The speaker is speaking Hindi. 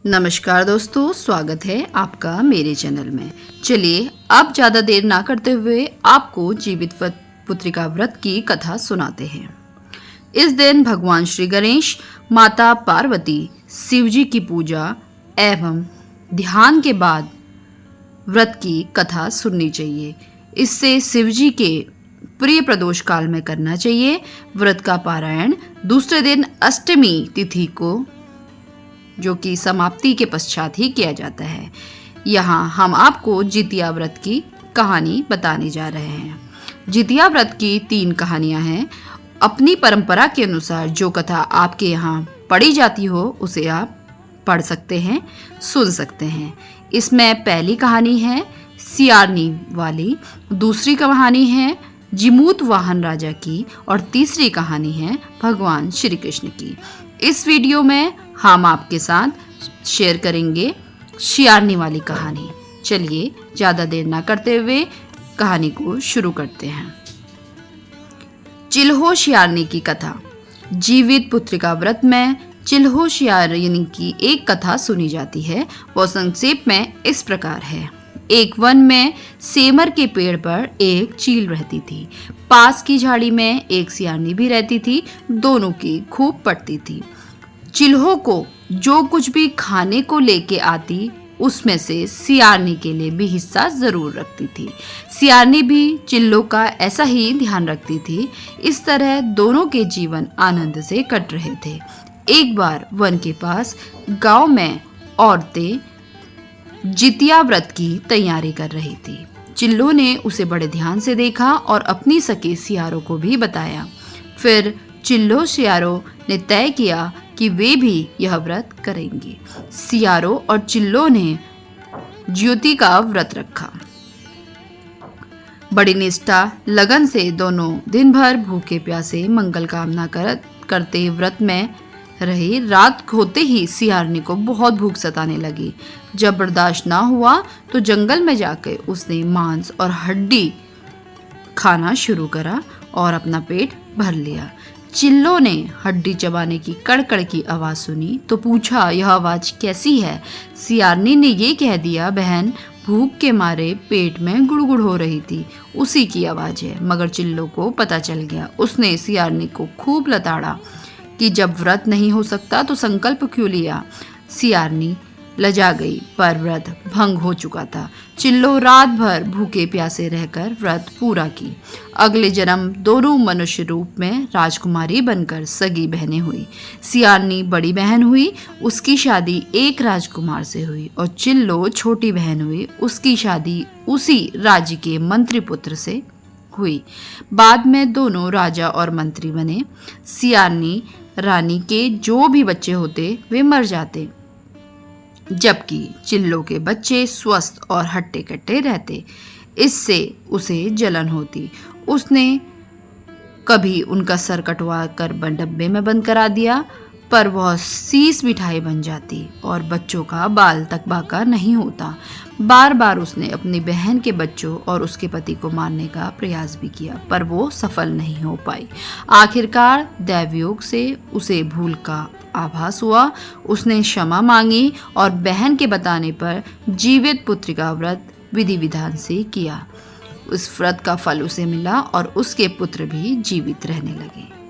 नमस्कार दोस्तों, स्वागत है आपका मेरे चैनल में। चलिए अब ज़्यादा देर ना करते हुए आपको जीवित पुत्रिका व्रत की कथा सुनाते हैं। इस दिन भगवान श्री गणेश, माता पार्वती, शिवजी की पूजा एवं ध्यान के बाद व्रत की कथा सुननी चाहिए। इससे शिवजी के प्रिय प्रदोष काल में करना चाहिए। व्रत का पारायण दूसरे दिन अष्टमी तिथि को, जो कि समाप्ति के पश्चात ही किया जाता है। यहाँ हम आपको जितिया व्रत की कहानी बताने जा रहे हैं। जितिया व्रत की 3 कहानियाँ हैं। अपनी परंपरा के अनुसार जो कथा आपके यहाँ पढ़ी जाती हो उसे आप पढ़ सकते हैं, सुन सकते हैं। इसमें पहली कहानी है सियारनी वाली, दूसरी कहानी है जिमूत वाहन राजा की और तीसरी कहानी है भगवान श्री कृष्ण की। इस वीडियो में हम आपके साथ शेयर करेंगे सियारनी वाली कहानी। चलिए ज़्यादा देर ना करते हुए कहानी को शुरू करते हैं। चिल्हो सियारनी की कथा। जीवित पुत्रिका व्रत में चिल्हो सियारनी की एक कथा सुनी जाती है। वो संक्षेप में इस प्रकार है। एक वन में सेमर के पेड़ पर एक चील रहती थी। पास की झाड़ी में एक सियारनी भी रहती थी। दोनों की खूब पटती थी। चिल्हो को जो कुछ भी खाने को लेके आती उसमें से सियारनी के लिए भी हिस्सा जरूर रखती थी। सियारनी भी चिल्लो का ऐसा ही ध्यान रखती थी। इस तरह दोनों के जीवन आनंद से कट रहे थे। एक बार वन के पास गांव में औरतें जितिया व्रत की तैयारी कर रही थी। चिल्लो ने उसे बड़े ध्यान से देखा और अपनी सखी सियारों को भी बताया। फिर चिल्लो सियारों ने तय किया कि वे भी यह व्रत करेंगे। सियारों और चिल्लो ने ज्योति का व्रत रखा। बड़ी निष्ठा लगन से दोनों दिन भर भूखे प्यासे मंगल कामना करते व्रत में रही। रात होते ही सियारनी को बहुत भूख सताने लगी। जब बर्दाश्त ना हुआ तो जंगल में जाकर उसने मांस और हड्डी खाना शुरू करा और अपना पेट भर लिया। चिल्लो ने हड्डी चबाने की कड़कड़ की आवाज़ सुनी तो पूछा, यह आवाज़ कैसी है? सियारनी ने ये कह दिया, बहन भूख के मारे पेट में गुड़गुड़ हो रही थी, उसी की आवाज़ है। मगर चिल्लो को पता चल गया। उसने सियारनी को खूब लताड़ा कि जब व्रत नहीं हो सकता तो संकल्प क्यों लिया। सियारनी लजा गई, पर व्रत भंग हो चुका था। चिल्लो रात भर भूखे प्यासे रहकर व्रत पूरा की। अगले जन्म दोनों मनुष्य रूप में राजकुमारी बनकर सगी बहनें हुई। सियारनी बड़ी बहन हुई, उसकी शादी एक राजकुमार से हुई, और चिल्लो छोटी बहन हुई, उसकी शादी उसी राज्य के मंत्री पुत्र से हुई। बाद में दोनों राजा और मंत्री बने। सियारनी रानी के जो भी बच्चे होते वे मर जाते, जबकि चिल्लो के बच्चे स्वस्थ और हट्टे कट्टे रहते। इससे उसे जलन होती। उसने कभी उनका सर कटवा कर डब्बे में बंद करा दिया, पर वह शीश मिठाई बन जाती और बच्चों का बाल तक बाका नहीं होता। बार बार उसने अपनी बहन के बच्चों और उसके पति को मारने का प्रयास भी किया, पर वो सफल नहीं हो पाई। आखिरकार दैवयोग से उसे भूल का आभास हुआ। उसने क्षमा मांगी और बहन के बताने पर जीवित पुत्रिका व्रत विधि विधान से किया। उस व्रत का फल उसे मिला और उसके पुत्र भी जीवित रहने लगे।